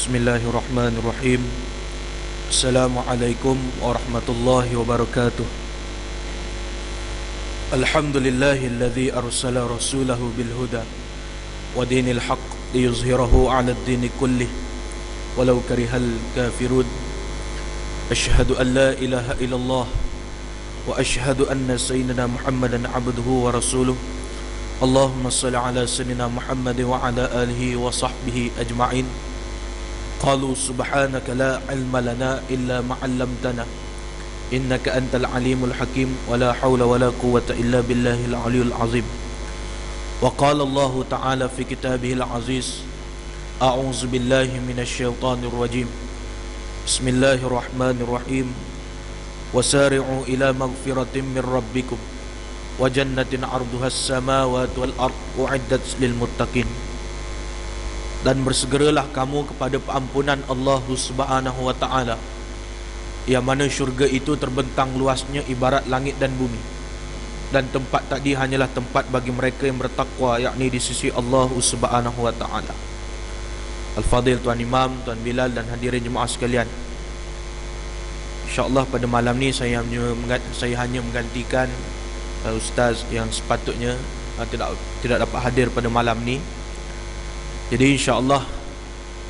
Bismillahirrahmanirrahim. Assalamualaikum warahmatullahi wabarakatuh. Alhamdulillahilladzi arsala rasulahu bil huda wa dinil haqq liyuzhirahu 'ala ad-dini kullih walau karihal kafirun. Asyhadu an la ilaha illallah wa asyhadu anna sayyidina Muhammadan 'abduhu wa rasuluh. Allahumma shalli 'ala sayyidina Muhammad wa 'ala alihi wa sahbihi ajma'in. Qalu subhanaka la ilma lana illa ma 'allamtana innaka antal alimul hakim wa la hawla wa la quwwata illa billahil aliyul azim. Wa qala Allah ta'ala fi kitabihil aziz, a'udzu billahi minasy syaithanir rajim. Bismillahirrahmanirrahim. Wasari'u ila maghfiratin min rabbikum wa jannatin 'arduhas samawati wal ard u'iddat lil muttaqin. Dan bersegeralah kamu kepada pengampunan Allah Subhanahu wa ta'ala, yang mana syurga itu terbentang luasnya ibarat langit dan bumi, dan tempat tadi hanyalah tempat bagi mereka yang bertakwa, yakni di sisi Allah Subhanahu wa ta'ala. Al-Fadil Tuan Imam, Tuan Bilal dan hadirin jemaah sekalian, InsyaAllah pada malam ni saya hanya menggantikan Ustaz yang sepatutnya tidak dapat hadir pada malam ni. Jadi insya-Allah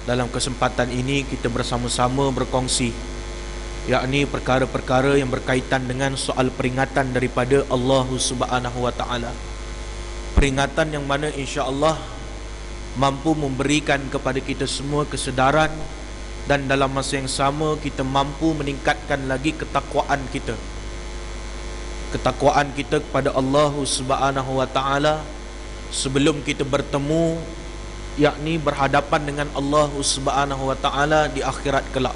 dalam kesempatan ini kita bersama-sama berkongsi, yakni perkara-perkara yang berkaitan dengan soal peringatan daripada Allah Subhanahu wa taala. Peringatan yang mana insya-Allah mampu memberikan kepada kita semua kesedaran, dan dalam masa yang sama kita mampu meningkatkan lagi ketakwaan kita. Ketakwaan kita kepada Allah Subhanahu wa taala sebelum kita bertemu, yakni berhadapan dengan Allah Subhanahu wa taala di akhirat kelak,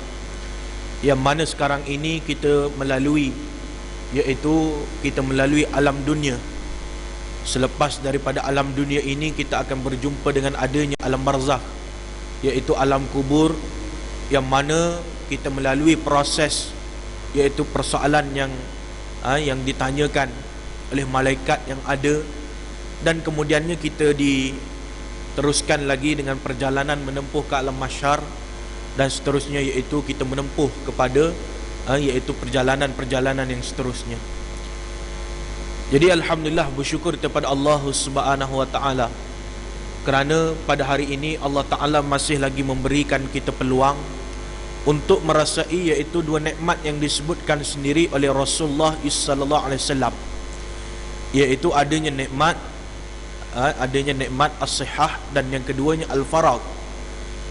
yang mana sekarang ini kita melalui, iaitu kita melalui alam dunia. Selepas daripada alam dunia ini kita akan berjumpa dengan adanya alam barzakh, iaitu alam kubur, yang mana kita melalui proses, iaitu persoalan yang ditanyakan oleh malaikat yang ada, dan kemudiannya kita teruskan lagi dengan perjalanan menempuh ke alam mahsyar, dan seterusnya iaitu kita menempuh kepada iaitu perjalanan-perjalanan yang seterusnya. Jadi alhamdulillah, bersyukur kepada Allah Subhanahu wa taala kerana pada hari ini Allah taala masih lagi memberikan kita peluang untuk merasai iaitu dua nikmat yang disebutkan sendiri oleh Rasulullah sallallahu alaihi wasallam, iaitu adanya nikmat as-sihah, dan yang keduanya al-faragh.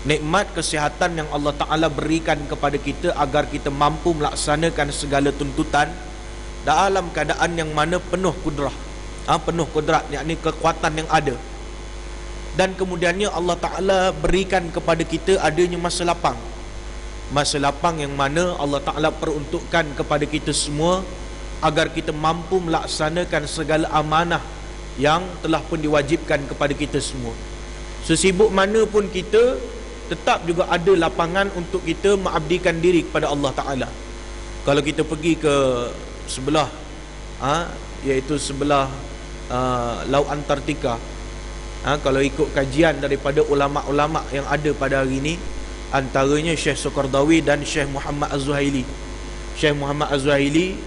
Nikmat kesihatan yang Allah Ta'ala berikan kepada kita agar kita mampu melaksanakan segala tuntutan dalam keadaan yang mana penuh kudrat, yakni kekuatan yang ada. Dan kemudiannya Allah Ta'ala berikan kepada kita adanya masa lapang yang mana Allah Ta'ala peruntukkan kepada kita semua agar kita mampu melaksanakan segala amanah yang telah pun diwajibkan kepada kita semua. Sesibuk mana pun kita, tetap juga ada lapangan untuk kita mengabdikan diri kepada Allah Ta'ala. Kalau kita pergi ke sebelah iaitu sebelah Laut Antartika, kalau ikut kajian daripada ulama-ulama yang ada pada hari ini, antaranya Syekh Sokardawi dan Syekh Muhammad Az-Zuhaili. Syekh Muhammad Az-Zuhaili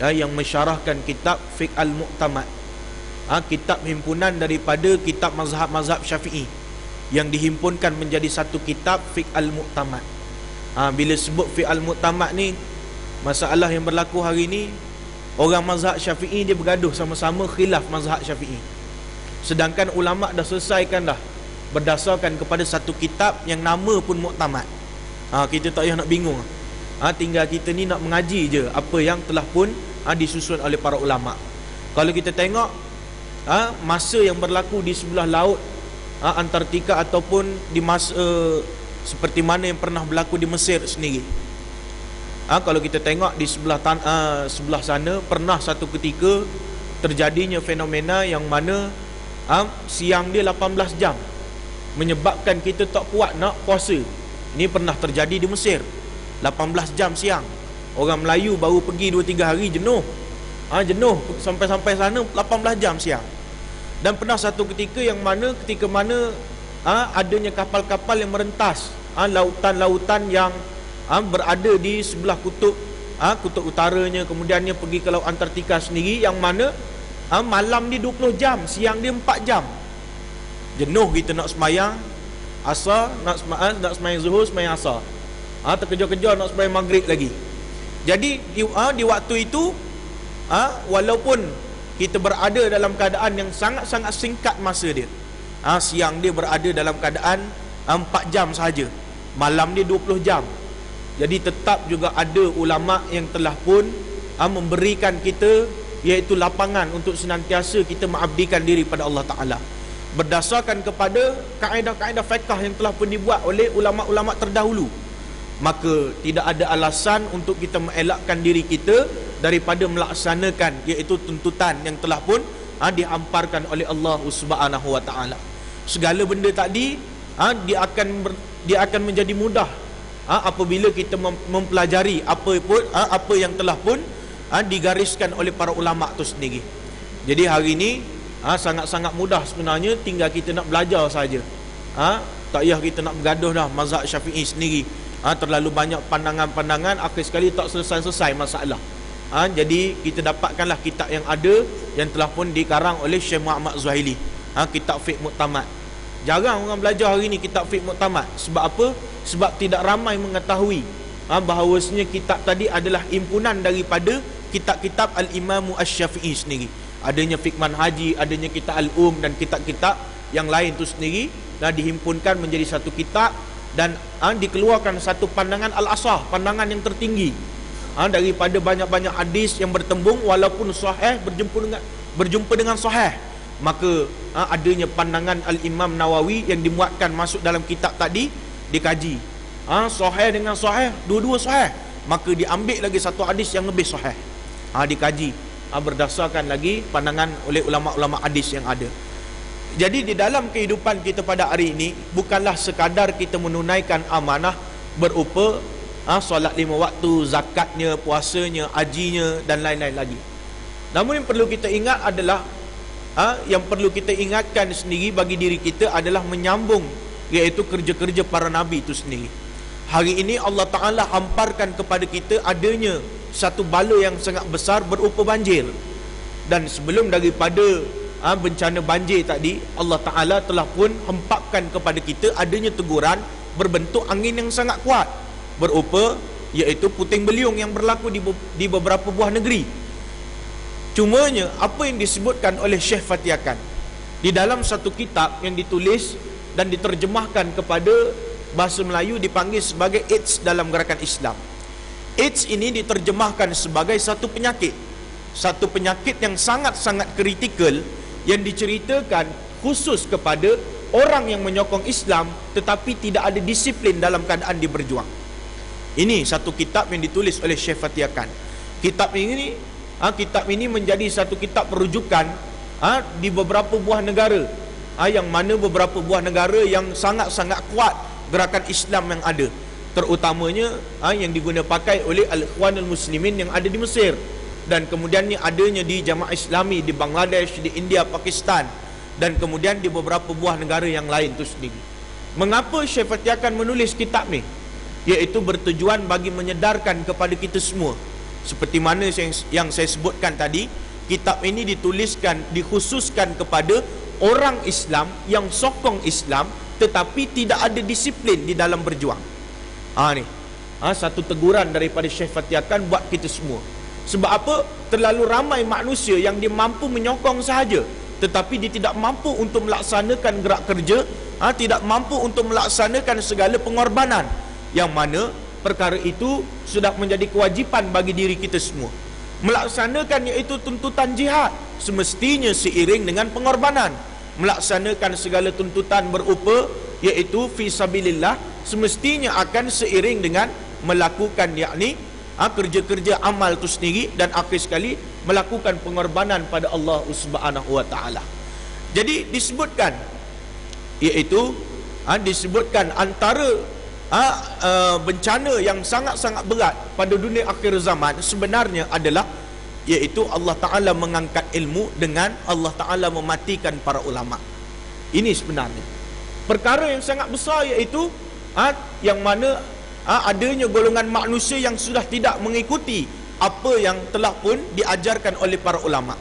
yang mensyarahkan kitab Fiqh Al-Mu'tamad, kitab himpunan daripada kitab mazhab-mazhab Syafi'i yang dihimpunkan menjadi satu kitab Fiqh Al-Mu'tamad. Bila sebut Fiqh Al-Mu'tamad ni, masalah yang berlaku hari ni, orang mazhab Syafi'i dia bergaduh sama-sama khilaf mazhab Syafi'i, sedangkan ulama dah selesaikan dah berdasarkan kepada satu kitab yang nama pun Mu'tamad. Kita tak payah nak bingung, tinggal kita ni nak mengaji je apa yang telah pun disusun oleh para ulama. Kalau kita tengok masa yang berlaku di sebelah laut Antartika, ataupun di masa seperti mana yang pernah berlaku di Mesir sendiri, kalau kita tengok di sebelah sana pernah satu ketika terjadinya fenomena yang mana siang dia 18 jam, menyebabkan kita tak kuat nak puasa. Ini pernah terjadi di Mesir, 18 jam siang. Orang Melayu baru pergi 2-3 hari jenuh sampai sana 18 jam siang. Dan pernah satu ketika mana adanya kapal-kapal yang merentas lautan-lautan yang berada di sebelah kutub kutub utaranya, kemudiannya pergi ke laut Antartika sendiri, yang mana malam dia 20 jam, siang dia 4 jam. Jenuh kita nak semayang asar, nak semayang zuhur, semayang asar, terkejar-kejar nak semayang maghrib lagi. Jadi di waktu itu walaupun kita berada dalam keadaan yang sangat-sangat singkat masa dia, siang dia berada dalam keadaan 4 jam sahaja, malam dia 20 jam. Jadi tetap juga ada ulama yang telah pun memberikan kita iaitu lapangan untuk senantiasa kita mengabdikan diri pada Allah Ta'ala berdasarkan kepada kaedah-kaedah fiqh yang telah pun dibuat oleh ulama-ulama terdahulu. Maka tidak ada alasan untuk kita mengelakkan diri kita daripada melaksanakan iaitu tuntutan yang telah pun dihamparkan oleh Allah Subhanahu Wa Ta'ala. Segala benda tadi dia akan menjadi mudah apabila kita mempelajari apa yang telah pun digariskan oleh para ulama itu sendiri. Jadi hari ini sangat-sangat mudah sebenarnya, tinggal kita nak belajar saja. Tak payah kita nak bergaduh dah mazhab Syafi'i sendiri. Terlalu banyak pandangan-pandangan, akhir sekali tak selesai-selesai masalah. Jadi kita dapatkanlah kitab yang ada yang telah pun dikarang oleh Syekh Muhammad Zuhaili, kitab Fiqh Muqtamad. Jarang orang belajar hari ni kitab Fiqh Muqtamad. Sebab apa? Sebab tidak ramai mengetahui bahawasanya kitab tadi adalah impunan daripada kitab-kitab Al-Imam Asy-Syafi'i sendiri. Adanya Fiqh Manhaji, adanya kitab Al-Um dan kitab-kitab yang lain tu sendiri dihimpunkan menjadi satu kitab dan dikeluarkan satu pandangan al-asah, pandangan yang tertinggi daripada banyak-banyak hadis yang bertembung walaupun sahih berjumpa dengan sahih. Maka adanya pandangan Al-Imam Nawawi yang dimuatkan masuk dalam kitab tadi dikaji. Sahih dengan sahih, dua-dua sahih, maka diambil lagi satu hadis yang lebih sahih, dikaji berdasarkan lagi pandangan oleh ulama-ulama hadis yang ada. Jadi di dalam kehidupan kita pada hari ini bukanlah sekadar kita menunaikan amanah berupa solat 5 waktu, zakatnya, puasanya, hajinya dan lain-lain lagi. Namun yang perlu kita ingat adalah yang perlu kita ingatkan sendiri bagi diri kita adalah menyambung iaitu kerja-kerja para nabi itu sendiri. Hari ini Allah Ta'ala hamparkan kepada kita adanya satu bala yang sangat besar berupa banjir. Dan sebelum daripada bencana banjir tadi, Allah Ta'ala telah pun hempapkan kepada kita adanya teguran berbentuk angin yang sangat kuat berupa iaitu puting beliung yang berlaku di beberapa buah negeri. Cumanya apa yang disebutkan oleh Syekh Fatiakan di dalam satu kitab yang ditulis dan diterjemahkan kepada bahasa Melayu dipanggil sebagai AIDS dalam gerakan Islam. AIDS ini diterjemahkan sebagai satu penyakit yang sangat-sangat kritikal yang diceritakan khusus kepada orang yang menyokong Islam tetapi tidak ada disiplin dalam keadaan dia berjuang. Ini satu kitab yang ditulis oleh Syekh Fatiakan. Kitab ini menjadi satu kitab perujukan di beberapa buah negara, yang mana beberapa buah negara yang sangat-sangat kuat gerakan Islam yang ada, terutamanya yang diguna pakai oleh Al-Ikhwanul Muslimin yang ada di Mesir, dan kemudiannya adanya di Jamaah Islami di Bangladesh, di India, Pakistan, dan kemudian di beberapa buah negara yang lain itu sendiri. Mengapa Syekh Fatiakan menulis kitab ni? Iaitu bertujuan bagi menyedarkan kepada kita semua, seperti mana yang saya sebutkan tadi, kitab ini dikhususkan kepada orang Islam yang sokong Islam tetapi tidak ada disiplin di dalam berjuang. Satu teguran daripada Syekh Fatiakan buat kita semua. Sebab apa? Terlalu ramai manusia yang dia mampu menyokong sahaja tetapi dia tidak mampu untuk melaksanakan gerak kerja, tidak mampu untuk melaksanakan segala pengorbanan, yang mana perkara itu sudah menjadi kewajipan bagi diri kita semua. Melaksanakan iaitu tuntutan jihad semestinya seiring dengan pengorbanan. Melaksanakan segala tuntutan berupa iaitu fi sabilillah semestinya akan seiring dengan melakukan kerja-kerja amal itu sendiri dan akhir sekali melakukan pengorbanan pada Allah Subhanahu Wa Ta'ala. Jadi disebutkan antara bencana yang sangat-sangat berat pada dunia akhir zaman sebenarnya adalah iaitu Allah Ta'ala mengangkat ilmu dengan Allah Ta'ala mematikan para ulama. Ini sebenarnya perkara yang sangat besar, iaitu yang mana adanya golongan manusia yang sudah tidak mengikuti apa yang telah pun diajarkan oleh para ulama.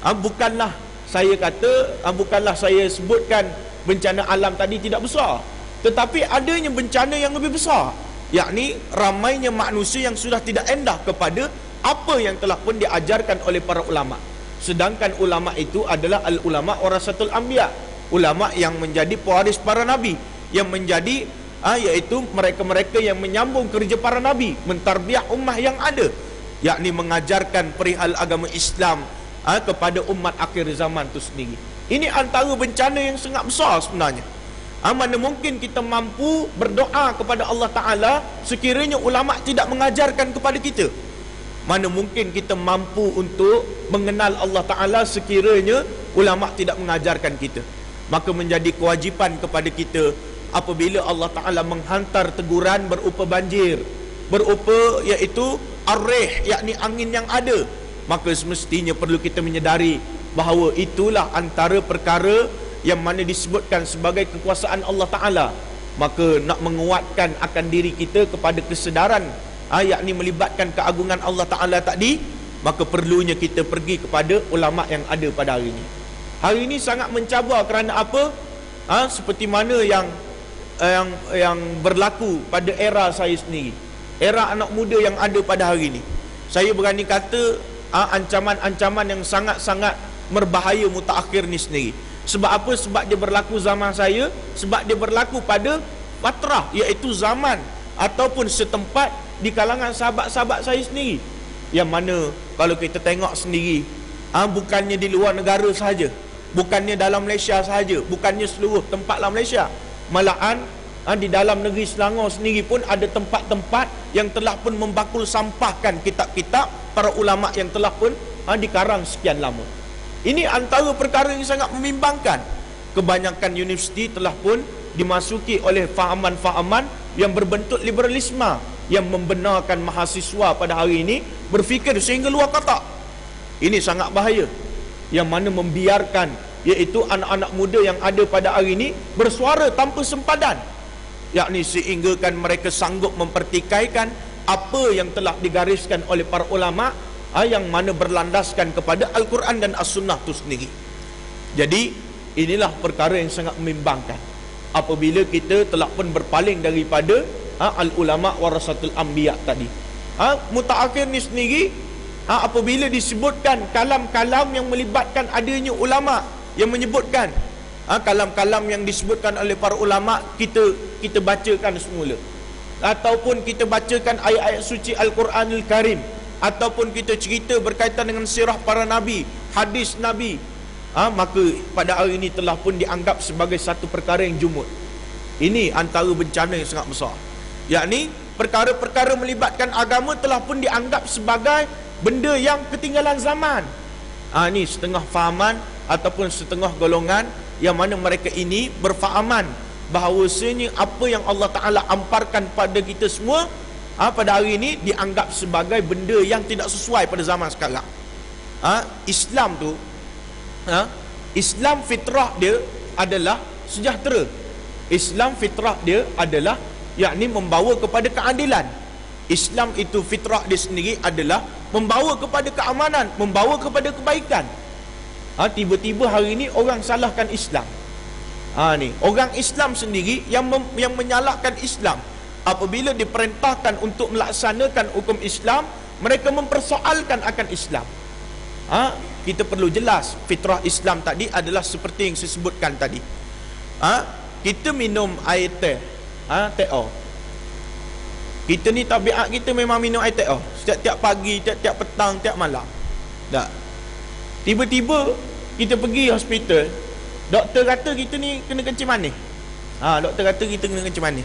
Bukanlah saya kata, bukanlah saya sebutkan bencana alam tadi tidak besar, tetapi adanya bencana yang lebih besar, yakni ramainya manusia yang sudah tidak endah kepada apa yang telah pun diajarkan oleh para ulama. Sedangkan ulama itu adalah al-ulama warasatul anbiya, ulama yang menjadi pewaris para nabi, yang menjadi iaitu mereka-mereka yang menyambung kerja para nabi, mentarbiah ummah yang ada, yakni mengajarkan perihal agama Islam kepada umat akhir zaman itu sendiri. Ini antara bencana yang sangat besar sebenarnya. Mana mungkin kita mampu berdoa kepada Allah Ta'ala sekiranya ulama tidak mengajarkan kepada kita? Mana mungkin kita mampu untuk mengenal Allah Ta'ala sekiranya ulama tidak mengajarkan kita? Maka menjadi kewajipan kepada kita apabila Allah Ta'ala menghantar teguran berupa banjir, berupa iaitu ar-rih, yakni angin yang ada, maka semestinya perlu kita menyedari bahawa itulah antara perkara yang mana disebutkan sebagai kekuasaan Allah Ta'ala. Maka nak menguatkan akan diri kita kepada kesedaran yakni melibatkan keagungan Allah Ta'ala tadi, maka perlunya kita pergi kepada ulama yang ada pada hari ini. Hari ini sangat mencabar kerana apa? Seperti mana yang berlaku pada era saya sendiri, era anak muda yang ada pada hari ini. Saya berani kata ancaman-ancaman yang sangat-sangat berbahaya mutaakhir ni sendiri. Sebab apa? Sebab dia berlaku zaman saya, sebab dia berlaku pada fatrah, iaitu zaman ataupun setempat di kalangan sahabat-sahabat saya sendiri, yang mana kalau kita tengok sendiri, bukannya di luar negara sahaja, bukannya dalam Malaysia sahaja, bukannya seluruh tempat dalam Malaysia, malahan di dalam negeri Selangor sendiri pun ada tempat-tempat yang telah pun membakul sampahkan kitab-kitab para ulama yang telah pun dikarang sekian lama. Ini antara perkara yang sangat membimbangkan. Kebanyakan universiti telah pun dimasuki oleh fahaman-fahaman yang berbentuk liberalisme, yang membenarkan mahasiswa pada hari ini berfikir sehingga luar kotak. Ini sangat bahaya, yang mana membiarkan iaitu anak-anak muda yang ada pada hari ini bersuara tanpa sempadan, yakni sehinggakan mereka sanggup mempertikaikan apa yang telah digariskan oleh para ulama yang mana berlandaskan kepada Al-Quran dan As-Sunnah itu sendiri. Jadi inilah perkara yang sangat membimbangkan apabila kita telah pun berpaling daripada al-ulama warasatul anbiya tadi. Mutaakhir ni sendiri, apabila disebutkan kalam-kalam yang melibatkan adanya ulama yang menyebutkan kalam-kalam yang disebutkan oleh para ulama, kita bacakan semula, ataupun kita bacakan ayat-ayat suci Al-Quranul Karim, ataupun kita cerita berkaitan dengan sirah para nabi, hadis nabi, maka pada hari ini telah pun dianggap sebagai satu perkara yang jumud. Ini antara bencana yang sangat besar, yakni perkara-perkara melibatkan agama telah pun dianggap sebagai benda yang ketinggalan zaman. Ini setengah fahaman ataupun setengah golongan yang mana mereka ini berfahaman bahawasanya apa yang Allah Ta'ala amparkan pada kita semua pada hari ini dianggap sebagai benda yang tidak sesuai pada zaman sekarang. Islam tu, Islam fitrah dia adalah sejahtera. Islam fitrah dia adalah yakni membawa kepada keadilan. Islam itu fitrah dia sendiri adalah membawa kepada keamanan, membawa kepada kebaikan. Tiba-tiba hari ini orang salahkan Islam. Ni orang Islam sendiri yang menyalahkan Islam. Apabila diperintahkan untuk melaksanakan hukum Islam, mereka mempersoalkan akan Islam. Kita perlu jelas fitrah Islam tadi adalah seperti yang saya sebutkan tadi. Kita minum air teh, teh O. Kita ni tabiat kita memang minum air teh O setiap pagi, tiap petang, tiap malam. Tak. Tiba-tiba kita pergi hospital, doktor kata kita ni kena kencing manis. Doktor kata kita kena kencing manis.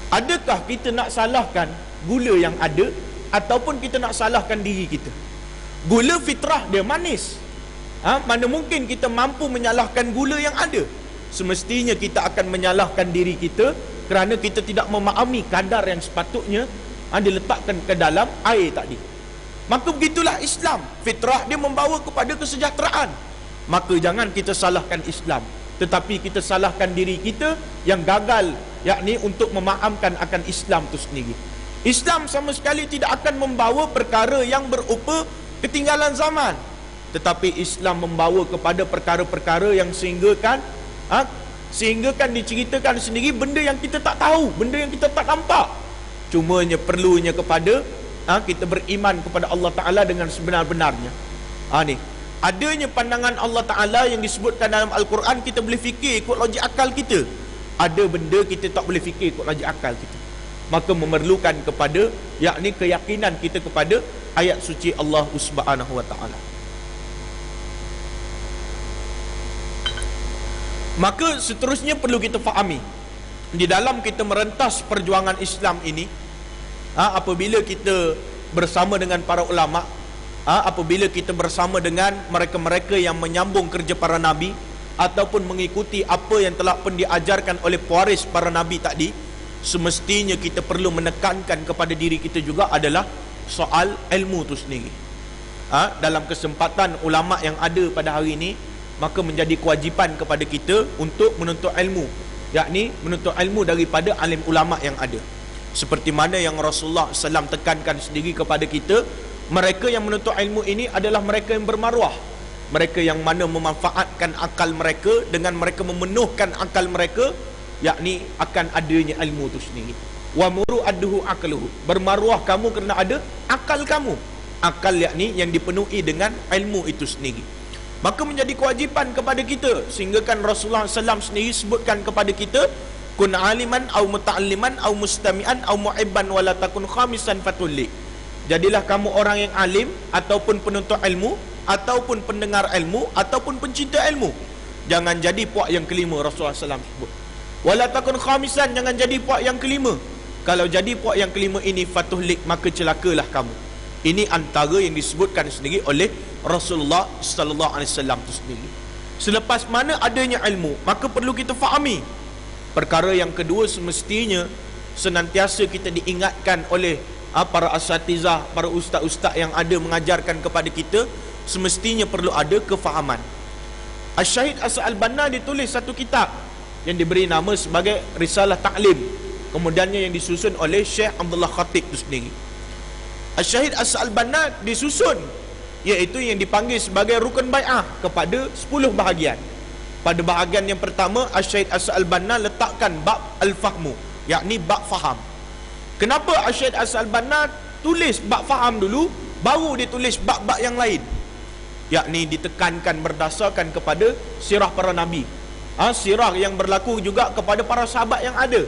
Adakah kita nak salahkan gula yang ada, ataupun kita nak salahkan diri kita? Gula fitrah dia manis. Mana mungkin kita mampu menyalahkan gula yang ada? Semestinya kita akan menyalahkan diri kita kerana kita tidak memahami kadar yang sepatutnya diletakkan ke dalam air tadi. Maka begitulah Islam, fitrah dia membawa kepada kesejahteraan. Maka jangan kita salahkan Islam, tetapi kita salahkan diri kita yang gagal yakni untuk memahamkan akan Islam itu sendiri. Islam sama sekali tidak akan membawa perkara yang berupa ketinggalan zaman, tetapi Islam membawa kepada perkara-perkara yang sehinggakan diceritakan sendiri benda yang kita tak tahu, benda yang kita tak nampak. Cumanya perlunya kepada kita beriman kepada Allah Ta'ala dengan sebenar-benarnya. Ni adanya pandangan Allah Ta'ala yang disebutkan dalam Al-Quran, kita boleh fikir ikut logik akal kita. Ada benda kita tak boleh fikir ikut logik akal kita, maka memerlukan kepada yakni keyakinan kita kepada ayat suci Allah Subhanahu wa Ta'ala. Maka seterusnya perlu kita fahami, di dalam kita merentas perjuangan Islam ini, apabila kita bersama dengan para ulama, apabila kita bersama dengan mereka-mereka yang menyambung kerja para nabi ataupun mengikuti apa yang telah pun diajarkan oleh pewaris para nabi tadi, semestinya kita perlu menekankan kepada diri kita juga adalah soal ilmu itu sendiri. Dalam kesempatan ulama yang ada pada hari ini, maka menjadi kewajipan kepada kita untuk menuntut ilmu, yakni menuntut ilmu daripada alim ulama yang ada. Seperti mana yang Rasulullah SAW tekankan sendiri kepada kita, mereka yang menuntut ilmu ini adalah mereka yang bermaruah, mereka yang mana memanfaatkan akal mereka dengan mereka memenuhkan akal mereka, yakni akan adanya ilmu itu sendiri. Wa muru adduhu aqluhu, bermaruah kamu kerana ada akal kamu, akal yakni yang dipenuhi dengan ilmu itu sendiri. Maka menjadi kewajipan kepada kita, sehingga kan Rasulullah SAW sendiri sebutkan kepada kita, kun aliman au muta'alliman au mustami'an au mu'ibban wala takun khamisan fatulli. Jadilah kamu orang yang alim ataupun penuntut ilmu ataupun pendengar ilmu ataupun pencinta ilmu. Jangan jadi puak yang kelima, Rasulullah SAW sebut. Wala takun khamisan, jangan jadi puak yang kelima. Kalau jadi puak yang kelima ini, fatuhlik, maka celakalah kamu. Ini antara yang disebutkan sendiri oleh Rasulullah sallallahu alaihi wasallam itu sendiri. Selepas mana adanya ilmu, maka perlu kita fahami perkara yang kedua, semestinya senantiasa kita diingatkan oleh para asatizah, para ustaz-ustaz yang ada mengajarkan kepada kita, semestinya perlu ada kefahaman. Asy-Syahid As-Albana ditulis satu kitab yang diberi nama sebagai Risalah Ta'lim, kemudiannya yang disusun oleh Syekh Abdullah Khatib itu sendiri. Asy-Syahid As-Albana disusun, iaitu yang dipanggil sebagai rukun bai'ah kepada 10 bahagian. Pada bahagian yang pertama, Asy-Syahid As-Albana letakkan bab al-fahmu, yakni bab faham. Kenapa Asy-Syahid As-Albana tulis bab faham dulu, baru dia tulis bab-bab yang lain, yakni ditekankan berdasarkan kepada sirah para nabi, sirah yang berlaku juga kepada para sahabat yang ada,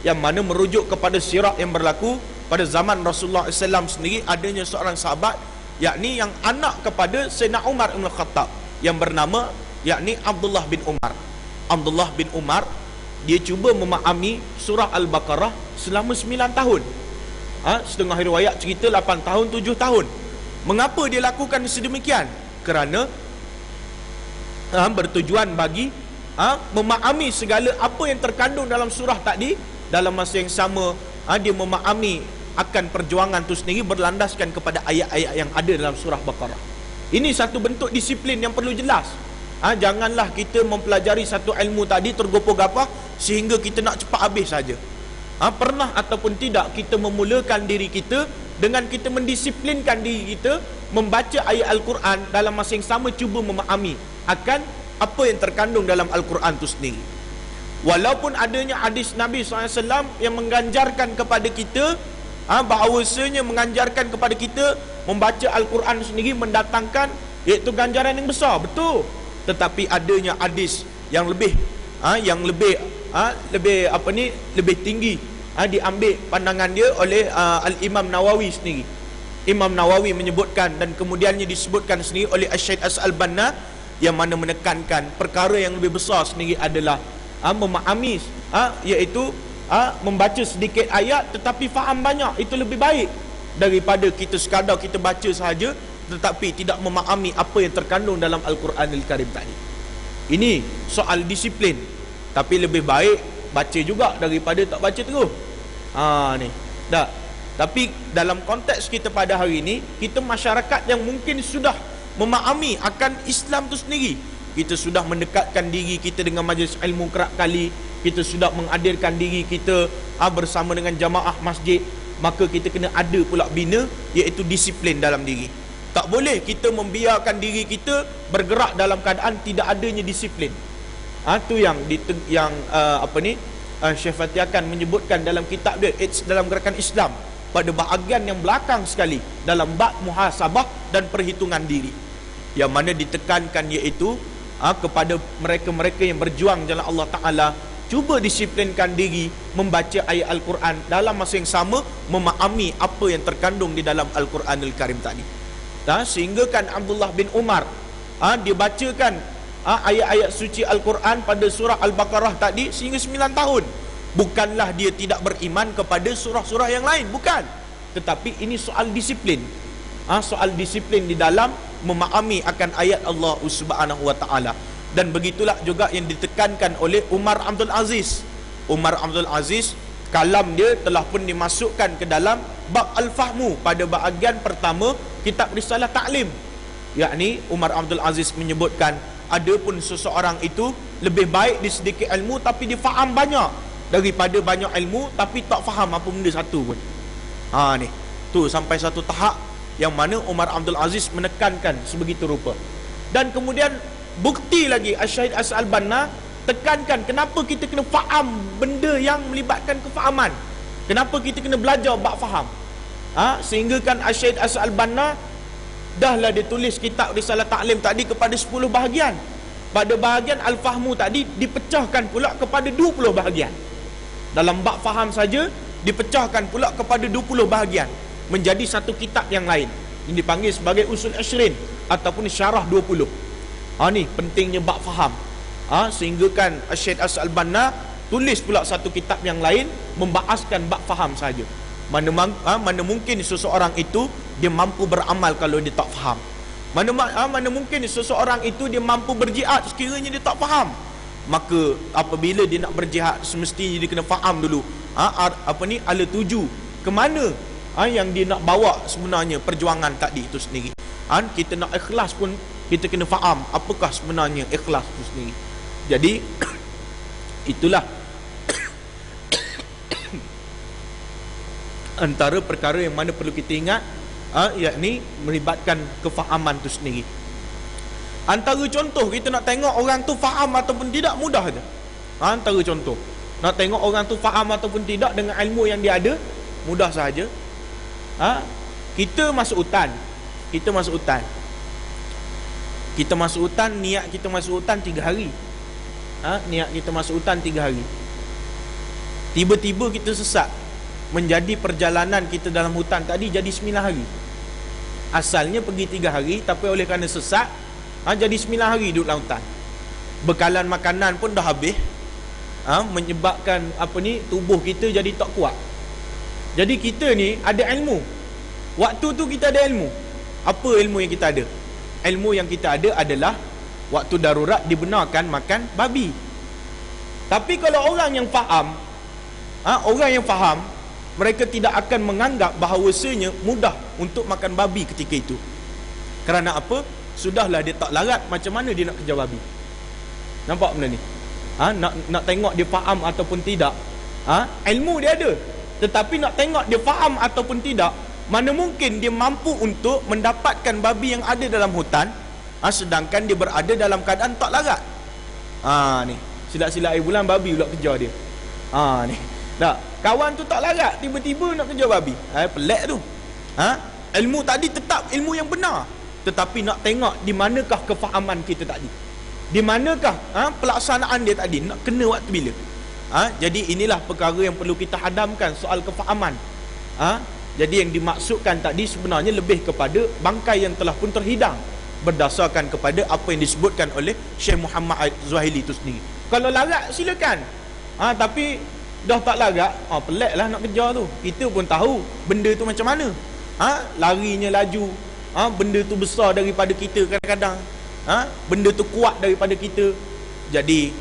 yang mana merujuk kepada sirah yang berlaku pada zaman Rasulullah SAW sendiri. Adanya seorang sahabat, yakni yang anak kepada Sayyidina Umar Ibn Khattab, yang bernama yakni Abdullah bin Umar. Abdullah bin Umar, dia cuba memahami surah Al-Baqarah selama 9 tahun. Setengah riwayat cerita 8 tahun, 7 tahun. Mengapa dia lakukan sedemikian? Kerana bertujuan bagi memahami segala apa yang terkandung dalam surah tadi. Dalam masa yang sama, dia memahami akan perjuangan itu sendiri berlandaskan kepada ayat-ayat yang ada dalam surah Baqarah. Ini satu bentuk disiplin yang perlu jelas. Janganlah kita mempelajari satu ilmu tadi tergopoh-gapoh sehingga kita nak cepat habis saja. Pernah ataupun tidak kita memulakan diri kita dengan kita mendisiplinkan diri kita membaca ayat Al-Quran, dalam masa yang sama cuba memahami akan apa yang terkandung dalam Al-Quran itu sendiri. Walaupun adanya hadis Nabi SAW yang mengganjarkan kepada kita, bahawasanya menganjarkan kepada kita membaca Al-Quran sendiri mendatangkan iaitu ganjaran yang besar, betul. Tetapi adanya hadis yang lebih lebih tinggi, diambil pandangan dia oleh Al-Imam Nawawi sendiri. Imam Nawawi menyebutkan, dan kemudiannya disebutkan sendiri oleh Asy-Syahid As-Albana, yang mana menekankan perkara yang lebih besar sendiri adalah memahami, iaitu membaca sedikit ayat tetapi faham banyak. Itu lebih baik daripada kita sekadar kita baca sahaja tetapi tidak memahami apa yang terkandung dalam Al-Quranul Karim tadi. Ini soal disiplin. Tapi lebih baik baca juga daripada tak baca terus. Ni. Tak. Tapi dalam konteks kita pada hari ini, kita masyarakat yang mungkin sudah memahami akan Islam tu sendiri. Kita sudah mendekatkan diri kita dengan majlis ilmu kerap kali, kita sudah menghadirkan diri kita bersama dengan jamaah masjid, maka kita kena ada pula bina, iaitu disiplin dalam diri. Tak boleh kita membiarkan diri kita bergerak dalam keadaan tidak adanya disiplin. Tu yang Syekh Fatih akan menyebutkan dalam kitab dia, dalam gerakan Islam, pada bahagian yang belakang sekali, dalam bab muhasabah dan perhitungan diri, yang mana ditekankan iaitu kepada mereka-mereka yang berjuang jalan Allah Ta'ala, cuba disiplinkan diri membaca ayat Al-Quran dalam masa yang sama memahami apa yang terkandung di dalam Al-Quranul Karim tadi. Sehingga kan Abdullah bin Umar dia bacakan ayat-ayat suci Al-Quran pada surah Al-Baqarah tadi sehingga 9 tahun. Bukanlah dia tidak beriman kepada surah-surah yang lain, bukan, tetapi ini soal disiplin. Soal disiplin di dalam memahami akan ayat Allah Subhanahu wa Ta'ala. Dan begitulah juga yang ditekankan oleh Umar Abdul Aziz. Umar Abdul Aziz, kalam dia telah pun dimasukkan ke dalam bab Al-Fahmu pada bahagian pertama kitab Risalah Ta'lim. Yakni Umar Abdul Aziz menyebutkan, ada pun seseorang itu lebih baik di sedikit ilmu tapi dia faham banyak, daripada banyak ilmu tapi tak faham apa benda satu pun. Ni tu sampai satu tahap yang mana Umar Abdul Aziz menekankan sebegitu rupa. Dan kemudian bukti lagi, Syahid As-Al-Banna tekankan kenapa kita kena faham benda yang melibatkan kefahaman, kenapa kita kena belajar bab faham. Sehingga kan Syahid As-Al-Banna dahlah dia tulis kitab Risalah Ta'lim tadi kepada 10 bahagian. Pada bahagian Al-Fahmu tadi dipecahkan pula kepada 20 bahagian. Dalam bab faham saja dipecahkan pula kepada 20 bahagian menjadi satu kitab yang lain, yang dipanggil sebagai Usul Ashrin ataupun Syarah 20. Ni pentingnya bab faham. Sehingga kan Syekh As-Al-Banna tulis pula satu kitab yang lain membahaskan bab faham saja. Mana mungkin seseorang itu dia mampu beramal kalau dia tak faham. Mana mungkin seseorang itu dia mampu berjihad sekiranya dia tak faham. Maka apabila dia nak berjihad, semestinya dia kena faham dulu ala tuju ke mana yang dia nak bawa sebenarnya perjuangan tadi itu sendiri. Kita nak ikhlas pun kita kena faham apakah sebenarnya ikhlas itu sendiri. Jadi itulah antara perkara yang mana perlu kita ingat, yakni melibatkan kefahaman itu sendiri. Antara contoh kita nak tengok orang tu faham ataupun tidak, mudah je. Antara contoh nak tengok orang tu faham ataupun tidak dengan ilmu yang dia ada, mudah sahaja. Kita masuk hutan, Kita masuk hutan, niat kita masuk hutan 3 hari. Niat kita masuk hutan 3 hari. Tiba-tiba kita sesat, menjadi perjalanan kita dalam hutan tadi jadi 9 hari. Asalnya pergi 3 hari, tapi oleh kerana sesat, jadi 9 hari duduk dalam hutan. Bekalan makanan pun dah habis, menyebabkan tubuh kita jadi tak kuat. Jadi kita ni ada ilmu. Waktu tu kita ada ilmu. Apa ilmu yang kita ada? Ilmu yang kita ada adalah waktu darurat dibenarkan makan babi. Tapi kalau orang yang faham, mereka tidak akan menganggap bahawasanya mudah untuk makan babi ketika itu. Kerana apa? Sudahlah dia tak larat, macam mana dia nak kejar babi? Nampak benda ni? Nak tengok dia faham ataupun tidak, ilmu dia ada, tetapi nak tengok dia faham ataupun tidak, mana mungkin dia mampu untuk mendapatkan babi yang ada dalam hutan, sedangkan dia berada dalam keadaan tak larat. Ni silap-silap air bulan babi pula kejar dia. Ni tak, kawan tu tak larat, tiba-tiba nak kejar babi. Pelik tu. Ilmu tadi tetap ilmu yang benar, tetapi nak tengok di manakah kefahaman kita tadi, di manakah pelaksanaan dia tadi, nak kena waktu bila. Jadi inilah perkara yang perlu kita hadamkan, soal kefahaman. Jadi yang dimaksudkan tadi sebenarnya lebih kepada bangkai yang telah pun terhidang berdasarkan kepada apa yang disebutkan oleh Syekh Muhammad Zuhaili itu sendiri. Kalau larat silakan, tapi dah tak larat, pelik lah nak kejar tu. Kita pun tahu benda tu macam mana. Larinya laju, benda tu besar daripada kita kadang-kadang, benda tu kuat daripada kita. Jadi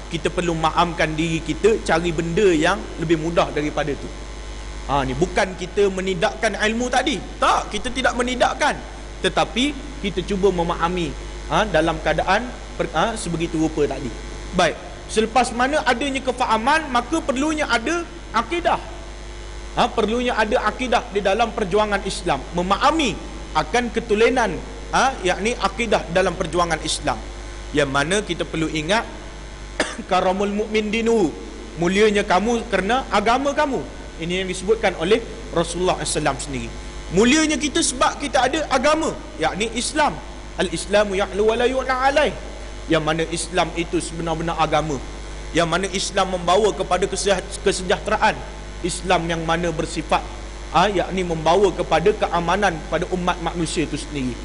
kita perlu mahamkan diri kita, cari benda yang lebih mudah daripada tu. Ni bukan kita menidakkan ilmu tadi, tak, kita tidak menidakkan, tetapi kita cuba memahami dalam keadaan sebegitu rupa tadi. Baik, Selepas mana adanya kefahaman, maka perlunya ada akidah. Perlunya ada akidah di dalam perjuangan Islam, memahami akan ketulenan yakni akidah dalam perjuangan Islam. Yang mana kita perlu ingat karamul mukmin dinu, mulianya kamu kerana agama kamu. Ini yang disebutkan oleh Rasulullah SAW sendiri. Mulianya kita sebab kita ada agama, yakni Islam. Al-Islamu ya'lu wa la yu'la alaih. Yang mana Islam itu sebenar-benar agama, yang mana Islam membawa kepada kesejahteraan, Islam yang mana bersifat yakni membawa kepada keamanan pada umat manusia itu sendiri.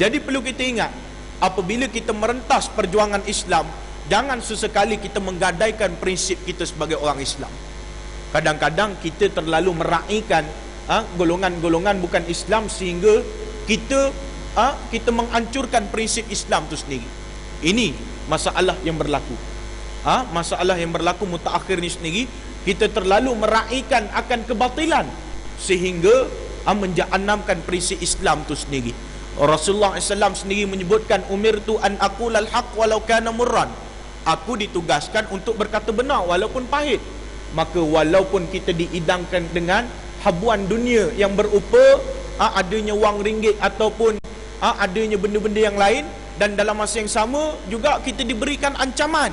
Jadi perlu kita ingat, apabila kita merentas perjuangan Islam, jangan sesekali kita menggadaikan prinsip kita sebagai orang Islam. Kadang-kadang kita terlalu meraihkan golongan-golongan bukan Islam, sehingga kita menghancurkan prinsip Islam itu sendiri. Ini masalah yang berlaku. Masalah yang berlaku mutaakhir ni sendiri, kita terlalu meraihkan akan kebatilan sehingga menja'annamkan prinsip Islam itu sendiri. Rasulullah SAW sendiri menyebutkan, umirtu an aqulal haq walau kana murran. Aku ditugaskan untuk berkata benar walaupun pahit. Maka walaupun kita diidangkan dengan habuan dunia yang berupa adanya wang ringgit ataupun adanya benda-benda yang lain, dan dalam masa yang sama juga kita diberikan ancaman,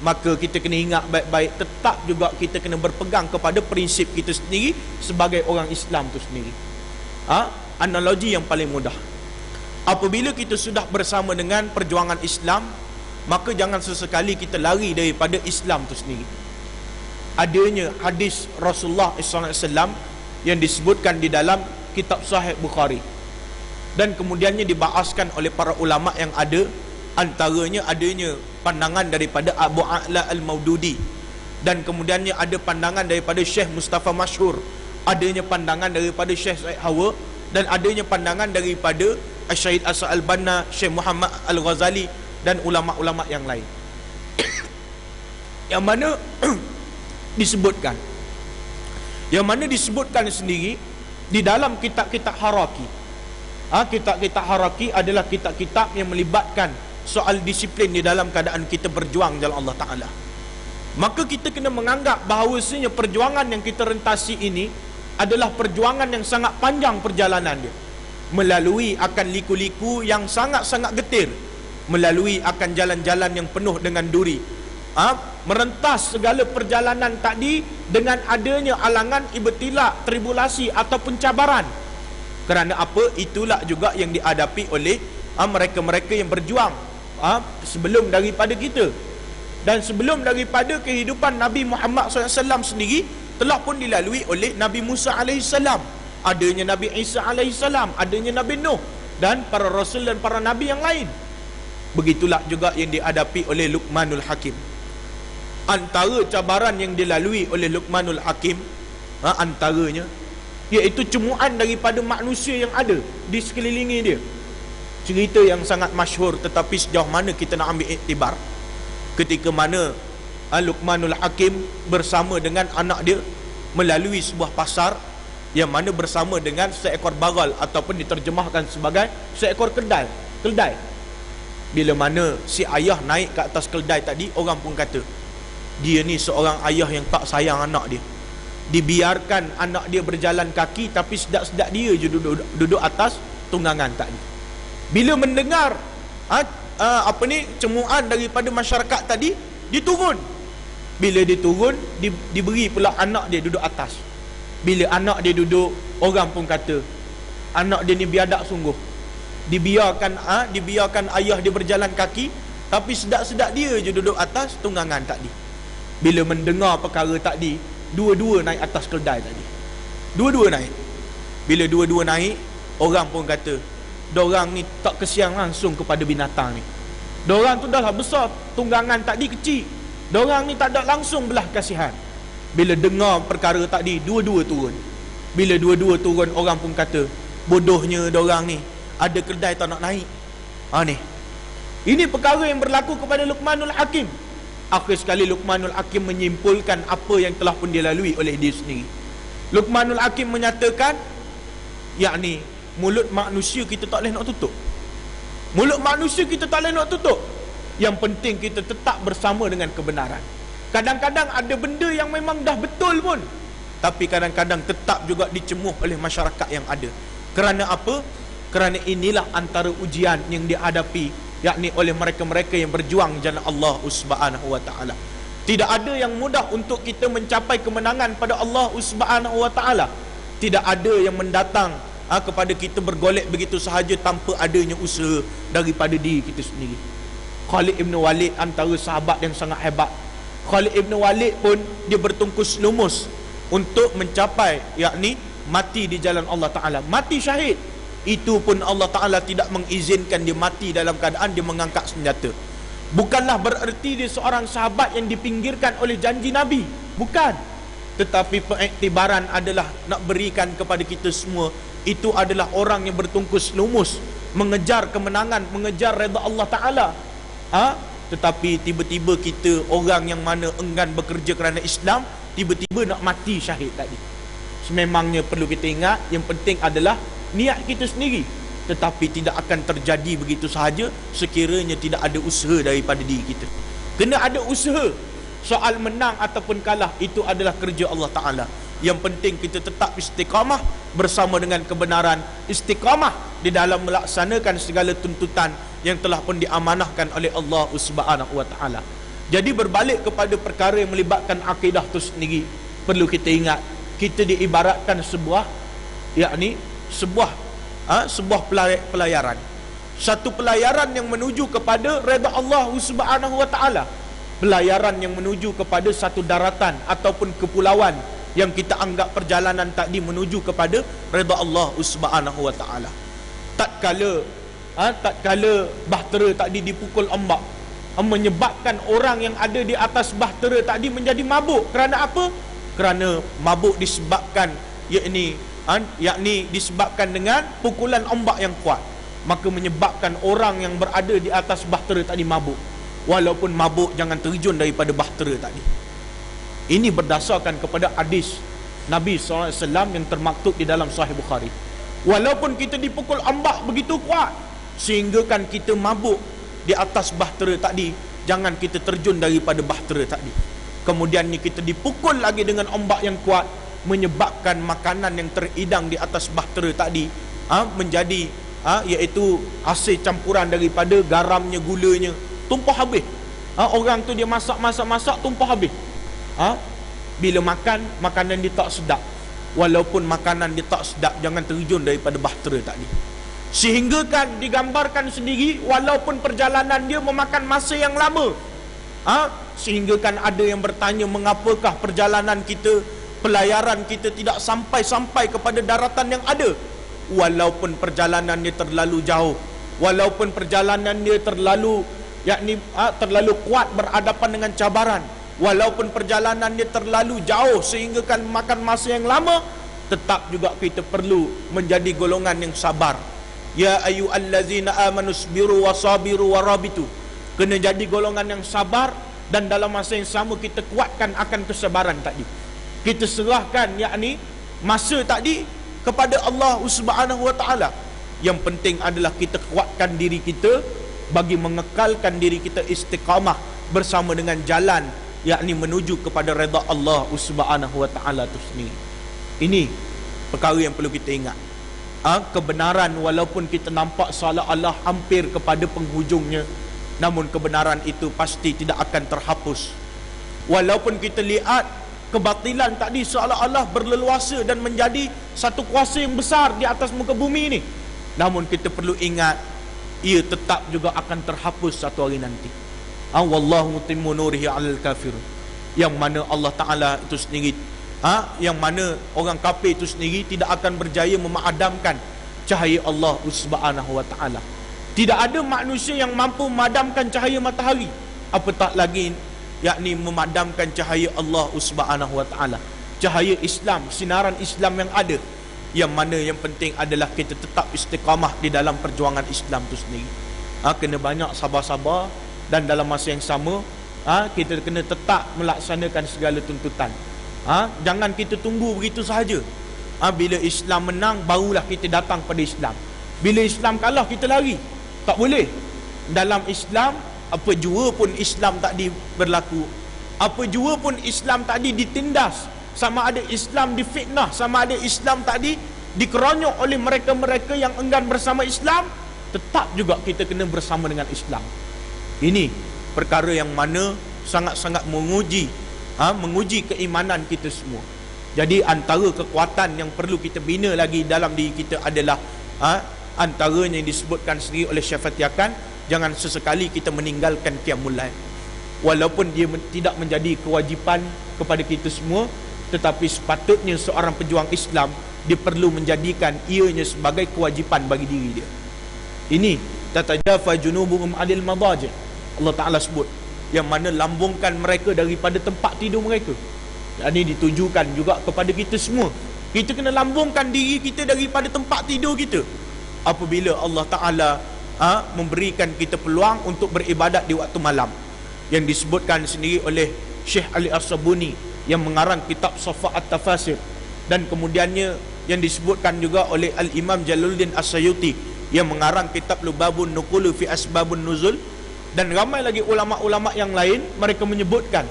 maka kita kena ingat baik-baik, tetap juga kita kena berpegang kepada prinsip kita sendiri sebagai orang Islam itu sendiri. Analogi yang paling mudah, apabila kita sudah bersama dengan perjuangan Islam, maka jangan sesekali kita lari daripada Islam itu sendiri. Adanya hadis Rasulullah SAW yang disebutkan di dalam kitab Sahih Bukhari, dan kemudiannya dibahaskan oleh para ulama yang ada, antaranya adanya pandangan daripada Abu A'la Al-Maududi, dan kemudiannya ada pandangan daripada Syekh Mustafa Masyhur, adanya pandangan daripada Syekh Said Hawa, dan adanya pandangan daripada Syahid Asad Al-Banna, Syekh Muhammad Al-Ghazali, dan ulama-ulama yang lain. Yang mana disebutkan, sendiri di dalam kitab-kitab haraki. Kitab-kitab haraki adalah kitab-kitab yang melibatkan soal disiplin di dalam keadaan kita berjuang jalan Allah Ta'ala. Maka kita kena menganggap bahawasanya perjuangan yang kita rentasi ini adalah perjuangan yang sangat panjang perjalanan dia, melalui akan liku-liku yang sangat-sangat getir, melalui akan jalan-jalan yang penuh dengan duri, merentas segala perjalanan tadi dengan adanya alangan, ibtilak, tribulasi ataupun cabaran. Kerana apa? Itulah juga yang dihadapi oleh mereka-mereka yang berjuang sebelum daripada kita. Dan sebelum daripada kehidupan Nabi Muhammad SAW sendiri telah pun dilalui oleh Nabi Musa AS, adanya Nabi Isa AS, adanya Nabi Nuh, dan para Rasul dan para Nabi yang lain. Begitulah juga yang dihadapi oleh Luqmanul Hakim. Antara cabaran yang dilalui oleh Luqmanul Hakim, antaranya iaitu cemuan daripada manusia yang ada di sekelilingi dia. Cerita yang sangat masyhur, tetapi sejauh mana kita nak ambil iktibar, ketika mana Luqmanul Hakim bersama dengan anak dia melalui sebuah pasar, yang mana bersama dengan seekor bagal ataupun diterjemahkan sebagai seekor keldai. Bila mana si ayah naik ke atas keldai tadi, orang pun kata dia ni seorang ayah yang tak sayang anak dia. Dibiarkan anak dia berjalan kaki, tapi sedak-sedak dia je duduk atas tunggangan tadi. Bila mendengar cemuan daripada masyarakat tadi, diturun. Bila diturun, diberi pula anak dia duduk atas. Bila anak dia duduk, orang pun kata anak dia ni biadab sungguh. Dibiarkan ayah dia berjalan kaki, tapi sedak-sedak dia je duduk atas tunggangan tadi. Bila mendengar perkara tadi, dua-dua naik atas keldai tadi. Dua-dua naik. Bila dua-dua naik, orang pun kata, dorang ni tak kesian langsung kepada binatang ni. Dorang tu dah besar, tunggangan tadi kecil. Dorang ni tak ada langsung belah kasihan. Bila dengar perkara tadi, dua-dua turun. Bila dua-dua turun, orang pun kata, bodohnya dorang ni, ada keldai tak nak naik. Ni. Ini perkara yang berlaku kepada Luqmanul Hakim. Akhir sekali Luqmanul Hakim menyimpulkan apa yang telah pun dilalui oleh dia sendiri. Luqmanul Hakim menyatakan, yakni mulut manusia kita tak boleh nak tutup. Mulut manusia kita tak boleh nak tutup. Yang penting kita tetap bersama dengan kebenaran. Kadang-kadang ada benda yang memang dah betul pun, tapi kadang-kadang tetap juga dicemuh oleh masyarakat yang ada. Kerana apa? Kerana inilah antara ujian yang dihadapi, yakni oleh mereka-mereka yang berjuang jalan Allah Subhanahu wa taala. Tidak ada yang mudah untuk kita mencapai kemenangan pada Allah Subhanahu wa taala. Tidak ada yang mendatang kepada kita bergolek begitu sahaja tanpa adanya usaha daripada diri kita sendiri. Khalid ibn Walid antara sahabat yang sangat hebat. Khalid ibn Walid pun dia bertungkus lumus untuk mencapai yakni mati di jalan Allah Ta'ala, mati syahid. Itu pun Allah Ta'ala tidak mengizinkan dia mati dalam keadaan dia mengangkat senjata. Bukanlah bererti dia seorang sahabat yang dipinggirkan oleh janji Nabi, bukan. Tetapi pengiktibaran adalah nak berikan kepada kita semua, itu adalah orang yang bertungkus lumus mengejar kemenangan, mengejar redha Allah Ta'ala. Tetapi tiba-tiba kita orang yang mana enggan bekerja kerana Islam, tiba-tiba nak mati syahid tadi. Sememangnya perlu kita ingat, yang penting adalah niat kita sendiri. Tetapi tidak akan terjadi begitu sahaja sekiranya tidak ada usaha daripada diri kita. Kena ada usaha. Soal menang ataupun kalah itu adalah kerja Allah Ta'ala. Yang penting kita tetap istiqamah bersama dengan kebenaran, istiqamah di dalam melaksanakan segala tuntutan yang telah pun diamanahkan oleh Allah Subhanahu wa taala. Jadi berbalik kepada perkara yang melibatkan akidah itu sendiri, perlu kita ingat kita diibaratkan sebuah yakni sebuah pelayaran. Satu pelayaran yang menuju kepada redha Allah Subhanahu wa taala. Pelayaran yang menuju kepada satu daratan ataupun kepulauan yang kita anggap perjalanan tadi menuju kepada redha Allah Subhanahu wa taala. Tatkala bahtera tadi dipukul ombak, menyebabkan orang yang ada di atas bahtera tadi menjadi mabuk. Kerana apa? Kerana mabuk disebabkan yakni disebabkan dengan pukulan ombak yang kuat, maka menyebabkan orang yang berada di atas bahtera tadi mabuk. Walaupun mabuk, jangan terjun daripada bahtera tadi. Ini berdasarkan kepada hadis Nabi SAW yang termaktub di dalam Sahih Bukhari. Walaupun kita dipukul ombak begitu kuat sehinggakan kita mabuk di atas bahtera tadi, jangan kita terjun daripada bahtera tadi. Kemudian ni kita dipukul lagi dengan ombak yang kuat, menyebabkan makanan yang teridang di atas bahtera tadi menjadi iaitu hasil campuran daripada garamnya, gulanya, tumpah habis. Orang tu dia masak tumpah habis. Bila makan, makanan dia tak sedap. Walaupun makanan dia tak sedap, jangan terjun daripada bahtera tadi. Sehinggakan digambarkan sendiri, walaupun perjalanan dia memakan masa yang lama, sehinggakan ada yang bertanya, mengapakah perjalanan kita, pelayaran kita tidak sampai kepada daratan yang ada. Walaupun perjalanan dia terlalu jauh, walaupun perjalanan dia terlalu kuat berhadapan dengan cabaran, walaupun perjalanan dia terlalu jauh sehinggakan makan masa yang lama, tetap juga kita perlu menjadi golongan yang sabar. Ya ayyuhallazina amanu sabiru wasabiru warabitu. Kena jadi golongan yang sabar, dan dalam masa yang sama kita kuatkan akan kesabaran tadi. Kita serahkan yakni masa tadi kepada Allah Subhanahu wa taala. Yang penting adalah kita kuatkan diri kita bagi mengekalkan diri kita istiqamah bersama dengan jalan yakni menuju kepada redha Allah Subhanahu wa taala itu sendiri. Ini perkara yang perlu kita ingat. Kebenaran walaupun kita nampak seolah-olah hampir kepada penghujungnya, namun kebenaran itu pasti tidak akan terhapus. Walaupun kita lihat kebatilan tadi seolah-olah berleluasa dan menjadi satu kuasa yang besar di atas muka bumi ini, namun kita perlu ingat ia tetap juga akan terhapus satu hari nanti. Wallahu mutimmu nurihi 'alal kafir. Yang mana Allah Ta'ala itu sendiri, yang mana orang kafir itu sendiri tidak akan berjaya memadamkan cahaya Allah Subhanahu wa taala. Tidak ada manusia yang mampu memadamkan cahaya matahari, apatah lagi yakni memadamkan cahaya Allah Subhanahu wa taala. Cahaya Islam, sinaran Islam yang ada, yang mana yang penting adalah kita tetap istiqamah di dalam perjuangan Islam itu sendiri. Kena banyak sabar-sabar, dan dalam masa yang sama kita kena tetap melaksanakan segala tuntutan. Jangan kita tunggu begitu sahaja. Bila Islam menang, barulah kita datang pada Islam. Bila Islam kalah, kita lari. Tak boleh. Dalam Islam, apa jua pun Islam tadi berlaku, apa jua pun Islam tadi ditindas, sama ada Islam difitnah, sama ada Islam tadi dikeronyok oleh mereka-mereka yang enggan bersama Islam, tetap juga kita kena bersama dengan Islam. Ini perkara yang mana sangat-sangat menguji keimanan kita semua. Jadi antara kekuatan yang perlu kita bina lagi dalam diri kita adalah antaranya yang disebutkan sendiri oleh Syekh Fatiakan, jangan sesekali kita meninggalkan qiyamul lail. Walaupun dia tidak menjadi kewajipan kepada kita semua, tetapi sepatutnya seorang pejuang Islam dia perlu menjadikan ianya sebagai kewajipan bagi diri dia. Ini tatajafa junubuhum 'anil madaji', Allah Ta'ala sebut, yang mana lambungkan mereka daripada tempat tidur mereka. Ini ditujukan juga kepada kita semua. Kita kena lambungkan diri kita daripada tempat tidur kita apabila Allah Ta'ala memberikan kita peluang untuk beribadat di waktu malam, yang disebutkan sendiri oleh Syekh Ali As-Sabuni yang mengarang kitab Safa At-Tafasir, dan kemudiannya yang disebutkan juga oleh Al-Imam Jalaluddin As-Sayuti yang mengarang kitab Lubabun Nuqulu fi Asbabun Nuzul, dan ramai lagi ulama-ulama yang lain. Mereka menyebutkan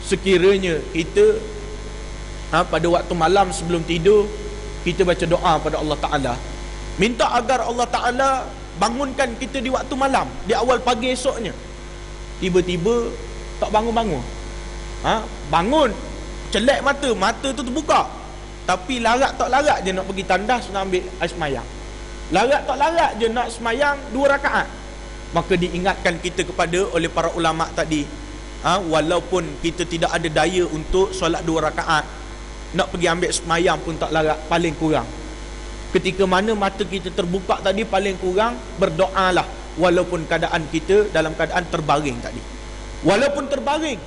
sekiranya kita pada waktu malam sebelum tidur kita baca doa pada Allah Ta'ala, minta agar Allah Ta'ala bangunkan kita di waktu malam, di awal pagi esoknya. Tiba-tiba tak bangun-bangun, bangun, celak mata tu terbuka, tapi larat tak larat je nak pergi tandas, nak ambil air semayang. Larat tak larat je nak semayang 2 rakaat. Maka diingatkan kita kepada oleh para ulama tadi, walaupun kita tidak ada daya untuk solat 2 rakaat, nak pergi ambil semayang pun tak larat, paling kurang ketika mana mata kita terbuka tadi, paling kurang berdoalah walaupun keadaan kita dalam keadaan terbaring tadi. Walaupun terbaring,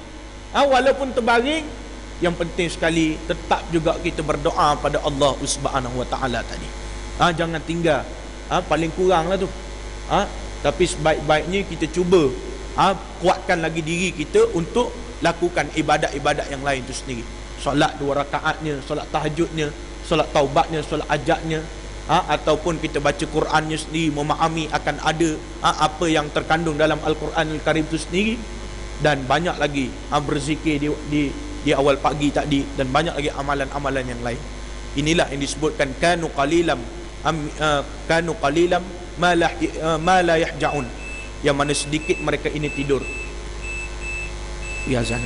yang penting sekali tetap juga kita berdoa pada Allah Subhanahu Wa Taala tadi. Jangan tinggal, paling kurang lah tu. Tapi sebaik-baiknya kita cuba kuatkan lagi diri kita untuk lakukan ibadat-ibadat yang lain tu sendiri. Solat 2 rakaatnya, solat tahajudnya, solat taubatnya, solat ajatnya, ataupun kita baca Qurannya sendiri, memahami akan ada apa yang terkandung dalam Al-Quran Al-Karim itu sendiri, dan banyak lagi berzikir di awal pagi tadi, dan banyak lagi amalan-amalan yang lain. Inilah yang disebutkan kanu qalilam ma la yahja'un, yang mana sedikit mereka ini tidur. Ya azan.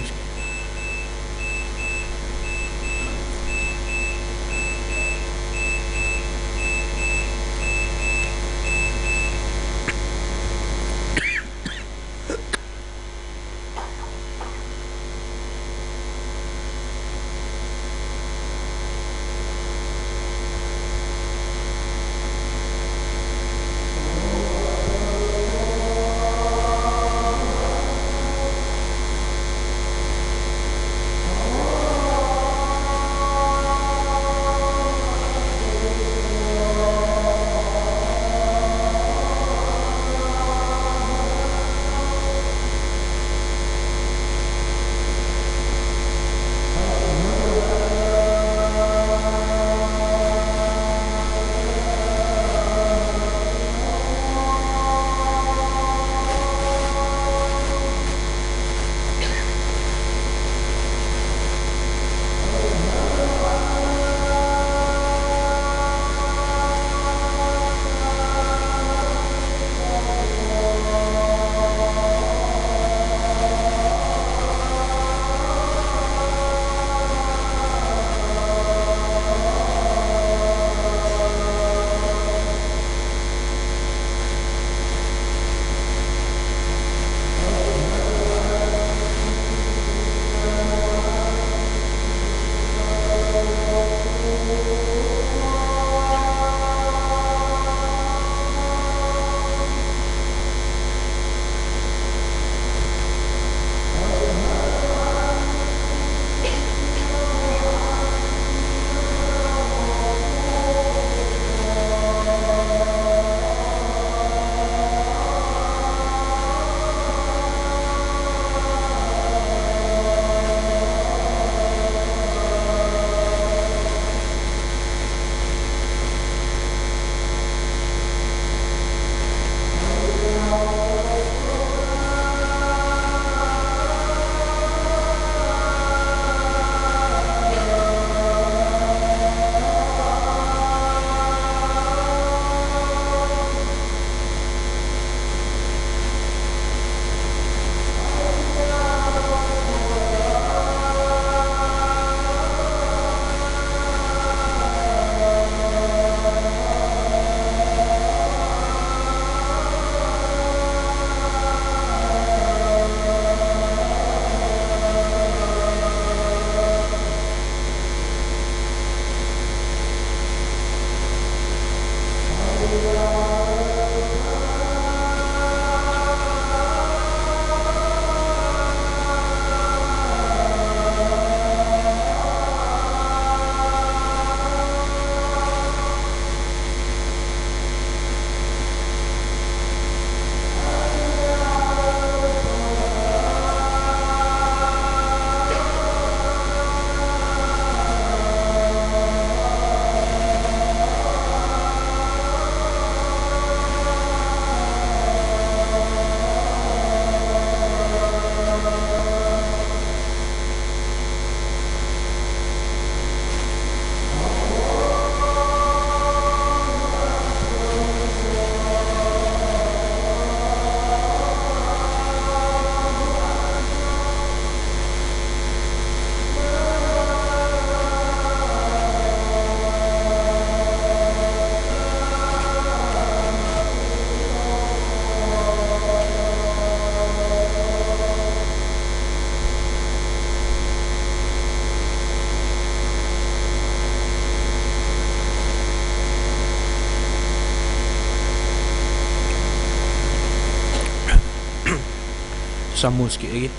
Sama sikit lagi.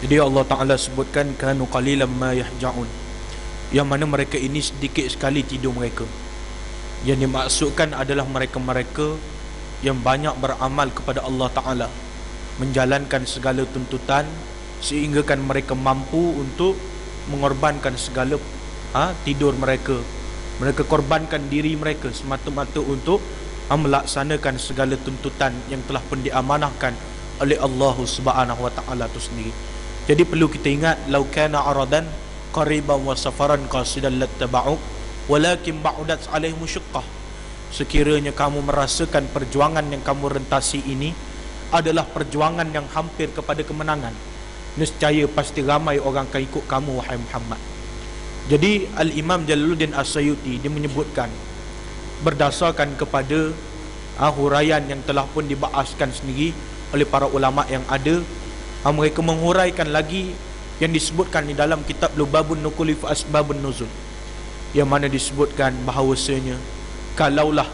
Jadi Allah Ta'ala sebutkan kanu qalilan ma yahja'un, yang mana mereka ini sedikit sekali tidur mereka. Yang dimaksudkan adalah mereka-mereka yang banyak beramal kepada Allah Ta'ala, menjalankan segala tuntutan, sehingga kan mereka mampu untuk mengorbankan segala tidur mereka. Mereka korbankan diri mereka semata-mata untuk melaksanakan segala tuntutan yang telah pun diamanahkan oleh Allah Subhanahu wa Ta'ala itu sendiri. Jadi perlu kita ingat, lau kana aradan qariban wa safaran qasidan lattaba'uk walakin ba'udat alaihim syiqqah. Sekiranya kamu merasakan perjuangan yang kamu rentasi ini adalah perjuangan yang hampir kepada kemenangan, nescaya pasti ramai orang akan ikut kamu wahai Muhammad. Jadi Al-Imam Jalaluddin As-Sayuti dia menyebutkan berdasarkan kepada huraian yang telah pun dibahaskan sendiri oleh para ulama yang ada, mereka menghuraikan lagi yang disebutkan di dalam kitab Lubabun Nuquli fi Asbabun Nuzul, yang mana disebutkan bahawasanya kalaulah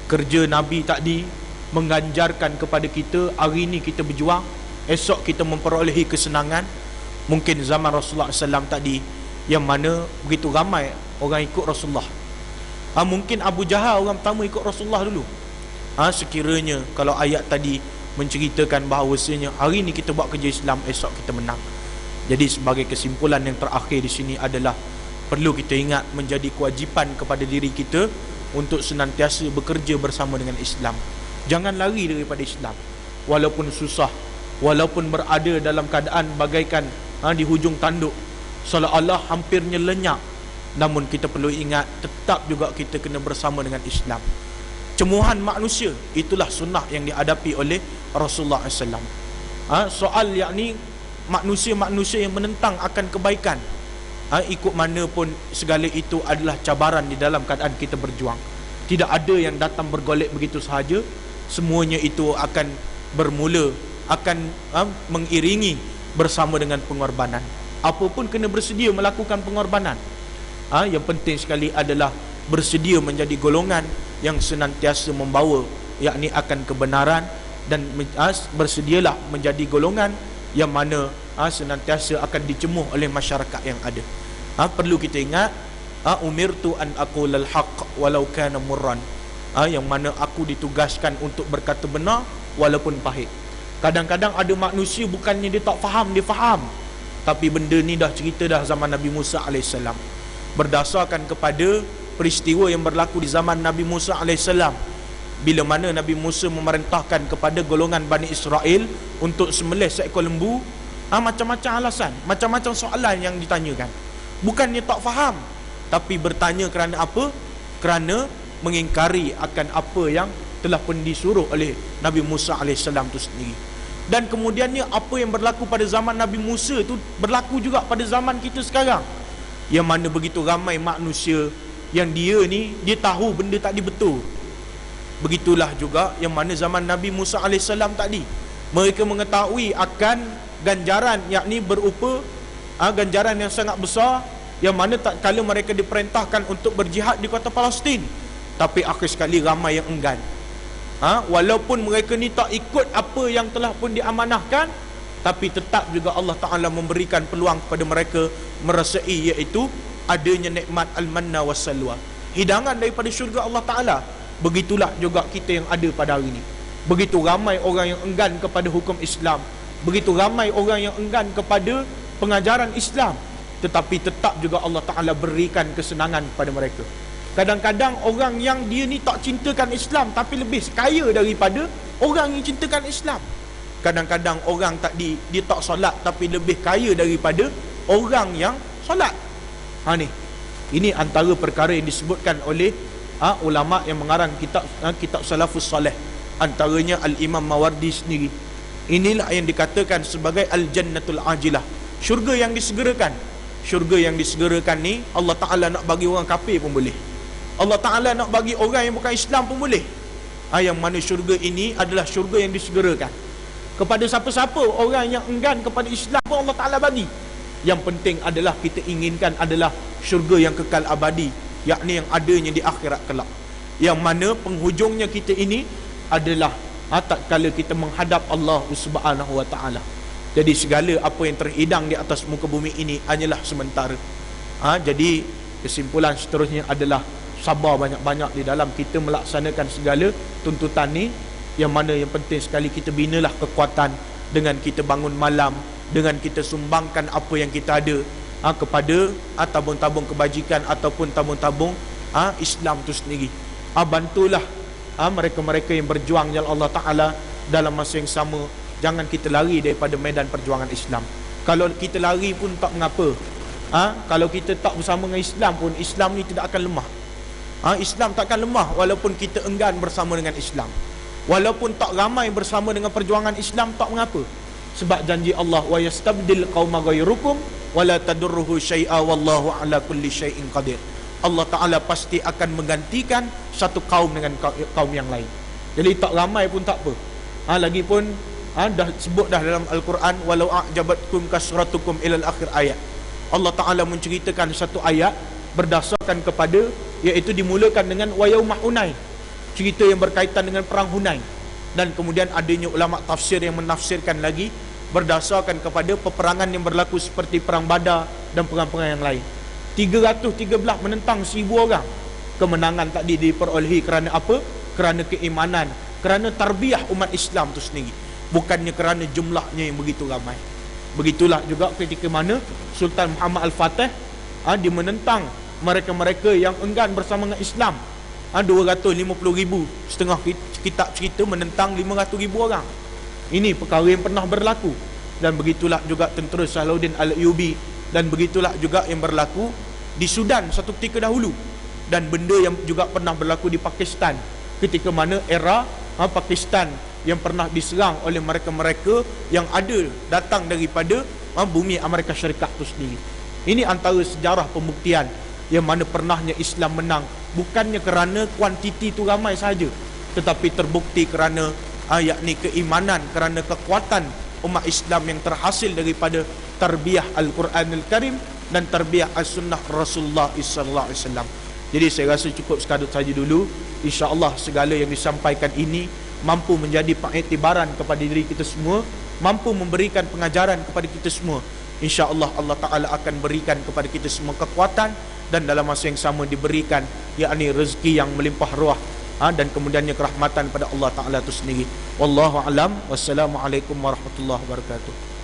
kerja Nabi tadi mengganjarkan kepada kita, hari ini kita berjuang, esok kita memperolehi kesenangan, mungkin zaman Rasulullah SAW tadi yang mana begitu ramai orang ikut Rasulullah, mungkin Abu Jahal orang pertama ikut Rasulullah dulu. Sekiranya kalau ayat tadi menceritakan bahawasanya hari ini kita buat kerja Islam, esok kita menang. Jadi sebagai kesimpulan yang terakhir di sini adalah perlu kita ingat menjadi kewajipan kepada diri kita untuk senantiasa bekerja bersama dengan Islam. Jangan lari daripada Islam, walaupun susah, walaupun berada dalam keadaan bagaikan di hujung tanduk, seolah-olah hampirnya lenyap, namun kita perlu ingat tetap juga kita kena bersama dengan Islam. Cemuhan manusia itulah sunnah yang dihadapi oleh Rasulullah SAW. Soal yakni manusia-manusia yang menentang akan kebaikan, ikut mana pun segala itu adalah cabaran di dalam keadaan kita berjuang. Tidak ada yang datang bergolek begitu sahaja. Semuanya itu akan bermula, akan mengiringi bersama dengan pengorbanan. Apapun kena bersedia melakukan pengorbanan. Yang penting sekali adalah bersedia menjadi golongan yang senantiasa membawa yakni akan kebenaran, dan bersedialah menjadi golongan yang mana senantiasa akan dicemuh oleh masyarakat yang ada. Perlu kita ingat, umirtu an aqulal haqq walau kana murran, yang mana aku ditugaskan untuk berkata benar walaupun pahit. Kadang-kadang ada manusia bukannya dia tak faham, dia faham, tapi benda ni dah cerita dah zaman Nabi Musa AS, berdasarkan kepada peristiwa yang berlaku di zaman Nabi Musa AS, bila mana Nabi Musa memerintahkan kepada golongan Bani Israel untuk sembelih seekor lembu. Macam-macam alasan, macam-macam soalan yang ditanyakan. Bukannya tak faham, tapi bertanya kerana apa? Kerana mengingkari akan apa yang telah pun disuruh oleh Nabi Musa AS itu sendiri. Dan kemudiannya apa yang berlaku pada zaman Nabi Musa itu berlaku juga pada zaman kita sekarang, yang mana begitu ramai manusia yang dia tahu benda tadi betul. Begitulah juga yang mana zaman Nabi Musa AS tadi, mereka mengetahui akan ganjaran yakni berupa ganjaran yang sangat besar, yang mana tak kala mereka diperintahkan untuk berjihad di kota Palestin, tapi akhir sekali ramai yang enggan. Walaupun mereka ni tak ikut apa yang telah pun diamanahkan, tapi tetap juga Allah Ta'ala memberikan peluang kepada mereka merasai, iaitu adanya nikmat al-manna was-salwa, hidangan daripada syurga Allah Ta'ala. Begitulah juga kita yang ada pada hari ini. Begitu ramai orang yang enggan kepada hukum Islam, begitu ramai orang yang enggan kepada pengajaran Islam, tetapi tetap juga Allah Ta'ala berikan kesenangan pada mereka. Kadang-kadang orang yang dia ni tak cintakan Islam, tapi lebih kaya daripada orang yang cintakan Islam. Kadang-kadang orang tadi dia tak solat, tapi lebih kaya daripada orang yang solat. Ini antara perkara yang disebutkan oleh ulama yang mengarang kitab Salafus Saleh, antaranya Al-Imam Mawardi sendiri. Inilah yang dikatakan sebagai Al-Jannatul Ajilah, syurga yang disegerakan. Syurga yang disegerakan ni Allah Ta'ala nak bagi orang kafir pun boleh, Allah Ta'ala nak bagi orang yang bukan Islam pun boleh. Yang mana syurga ini adalah syurga yang disegerakan kepada siapa-siapa. Orang yang enggan kepada Islam pun Allah Ta'ala bagi. Yang penting adalah kita inginkan adalah syurga yang kekal abadi, yakni yang adanya di akhirat kelak, yang mana penghujungnya kita ini adalah tak kala kita menghadap Allah Subhanahu wa taala. Jadi segala apa yang terhidang di atas muka bumi ini hanyalah sementara. Jadi kesimpulan seterusnya adalah sabar banyak-banyak di dalam kita melaksanakan segala tuntutan ni. Yang mana yang penting sekali kita binalah kekuatan dengan kita bangun malam, dengan kita sumbangkan apa yang kita ada kepada tabung-tabung kebajikan ataupun tabung-tabung Islam tu sendiri. Bantulah mereka-mereka yang berjuang jalan Allah Ta'ala. Dalam masa yang sama, jangan kita lari daripada medan perjuangan Islam. Kalau kita lari pun tak mengapa. Kalau kita tak bersama dengan Islam pun, Islam ni tidak akan lemah. Islam tak akan lemah walaupun kita enggan bersama dengan Islam. Walaupun tak ramai bersama dengan perjuangan Islam, tak mengapa. Sebab janji Allah, wa yastabdil qauma ghayrukum wa la tadurruhu syai'a wallahu ala kulli syai'in qadir. Allah Ta'ala pasti akan menggantikan satu kaum dengan kaum yang lain. Jadi tak ramai pun tak apa. Lagipun dah sebut dah dalam Al-Quran, walau a'jabatkum kasratukum ilal akhir ayat. Allah Ta'ala menceritakan satu ayat berdasarkan kepada, iaitu dimulakan dengan wa yaumah Hunain, cerita yang berkaitan dengan perang Hunain. Dan kemudian adanya ulama tafsir yang menafsirkan lagi berdasarkan kepada peperangan yang berlaku seperti perang Badar dan perang-perang yang lain. 313 menentang 1000 orang. Kemenangan tadi diperolehi kerana apa? Kerana keimanan, kerana tarbiyah umat Islam itu sendiri, bukannya kerana jumlahnya yang begitu ramai. Begitulah juga ketika mana Sultan Muhammad Al-Fatih dia menentang mereka-mereka yang enggan bersama dengan Islam. 250,000, setengah kitab cerita menentang 500,000 orang. Ini perkara yang pernah berlaku. Dan begitulah juga tentera Salahuddin Al-Ayyubi, dan begitulah juga yang berlaku di Sudan satu ketika dahulu. Dan benda yang juga pernah berlaku di Pakistan ketika mana era Pakistan yang pernah diserang oleh mereka-mereka yang ada datang daripada bumi Amerika Syarikat itu sendiri. Ini antara sejarah pembuktian yang mana pernahnya Islam menang, bukannya kerana kuantiti itu ramai sahaja, tetapi terbukti kerana yakni keimanan, kerana kekuatan umat Islam yang terhasil daripada tarbiyah Al-Quran Al-Karim dan tarbiyah As-Sunnah Rasulullah SAW. Jadi saya rasa cukup sekadar saja dulu. InsyaAllah segala yang disampaikan ini mampu menjadi pengiktibaran kepada diri kita semua, mampu memberikan pengajaran kepada kita semua. InsyaAllah Allah Ta'ala akan berikan kepada kita semua kekuatan, dan dalam masa yang sama diberikan yakni rezeki yang melimpah ruah, dan kemudiannya kerahmatan pada Allah Ta'ala itu sendiri. Wallahu alam. Wassalamualaikum warahmatullahi wabarakatuh.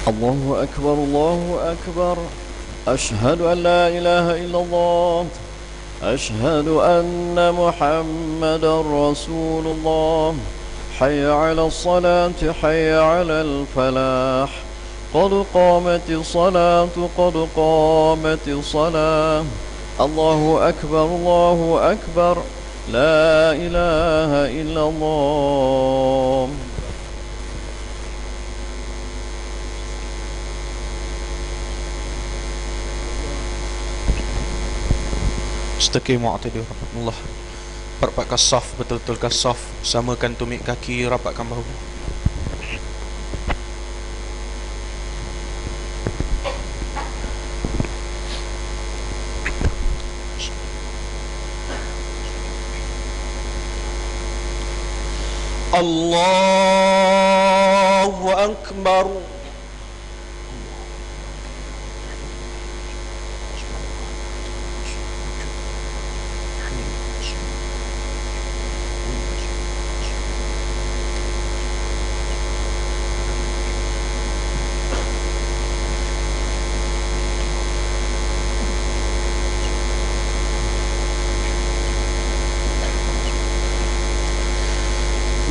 الله أكبر الله أكبر أشهد أن لا إله إلا الله أشهد أن محمد رسول الله حي على الصلاة حي على الفلاح قد قامت الصلاة قد قامت الصلاة الله أكبر لا إله إلا الله. Istaqimu a'tadilu rahmatullah. Rapatkan saf, betul-betulkan saf. Samakan tumit kaki, rapatkan bahu. Allahu Akbar.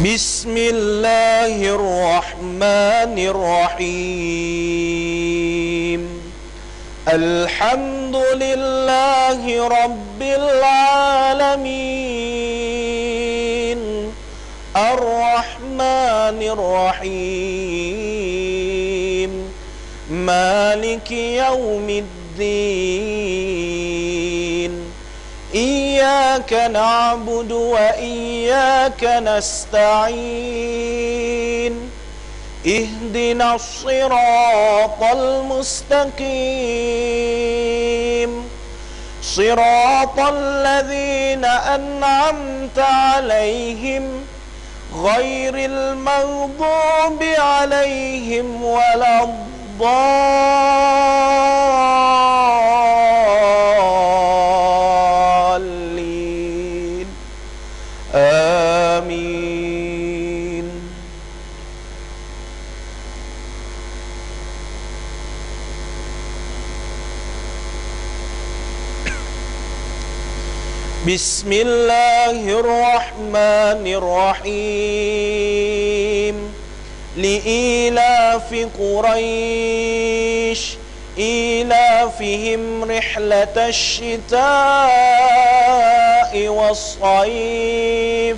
Bismillahirrahmanirrahim. Alhamdulillahi Rabbil Alamin. Ar-Rahmanir Rahim. مالك يوم الدين إياك نعبد وإياك نستعين اهدنا الصراط المستقيم صراط الذين أنعمت عليهم غير المغضوب عليهم ولا الضالين آمين. بسم الله الرحمن الرحيم لإيلاف قريش إيلافهم رحلة الشتاء والصيف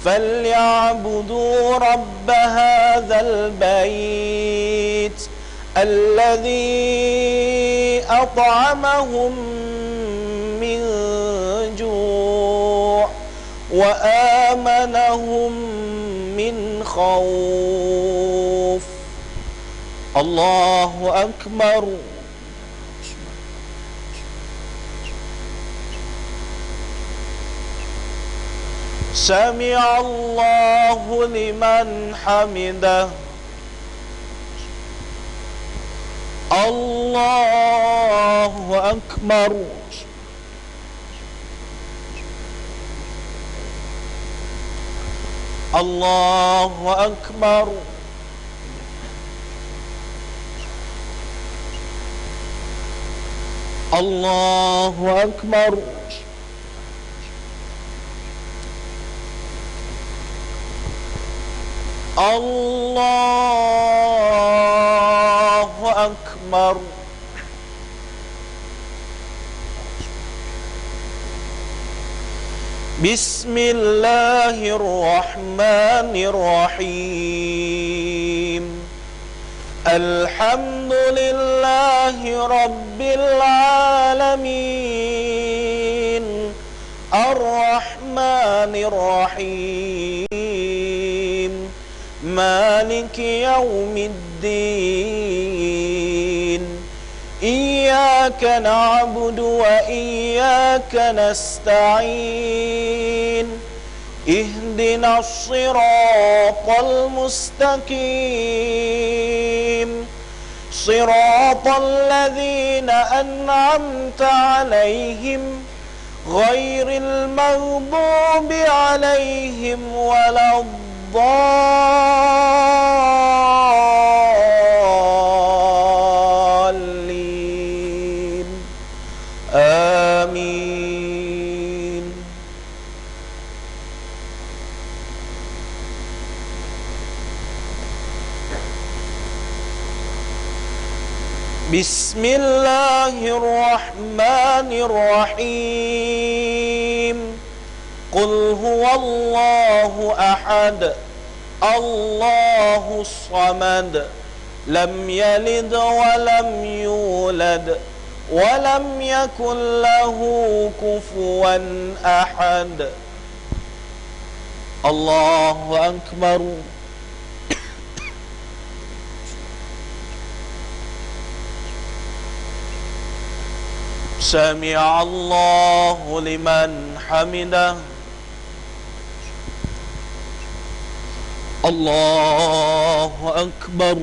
فليعبدوا رب هذا البيت الذي أطعمهم من جوع وآمنهم من خوف. الله أكبر. سمع الله لمن حمده. الله أكبر. الله أكبر. الله أكبر. الله أكبر. بسم الله الرحمن الرحيم الحمد لله رب العالمين الرحمن الرحيم مالك يوم الدين إياك نعبد وإياك نستعين اهدنا الصراط المستقيم صراط الذين أنعمت عليهم غير المغضوب عليهم ولا الضالين آمين. بسم الله الرحمن الرحيم قل هو الله أحد الله الصمد لم يلد ولم يولد ولم يكن له كفوا أحد. الله أكبر. سمع الله لمن حمده. الله أكبر.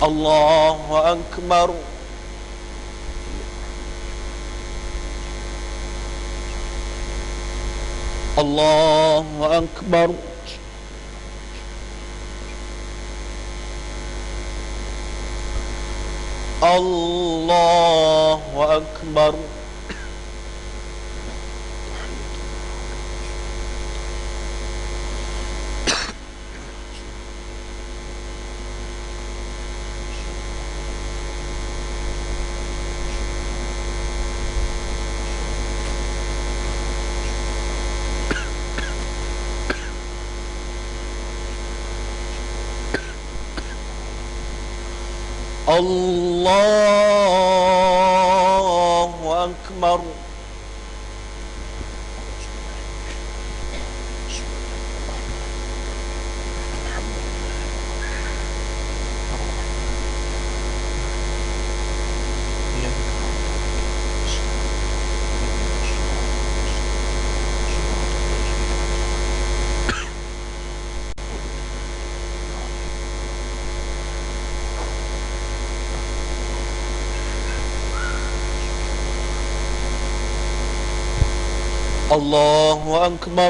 الله أكبر. الله أكبر. الله أكبر. Allahu Akbar. Allahu Akbar.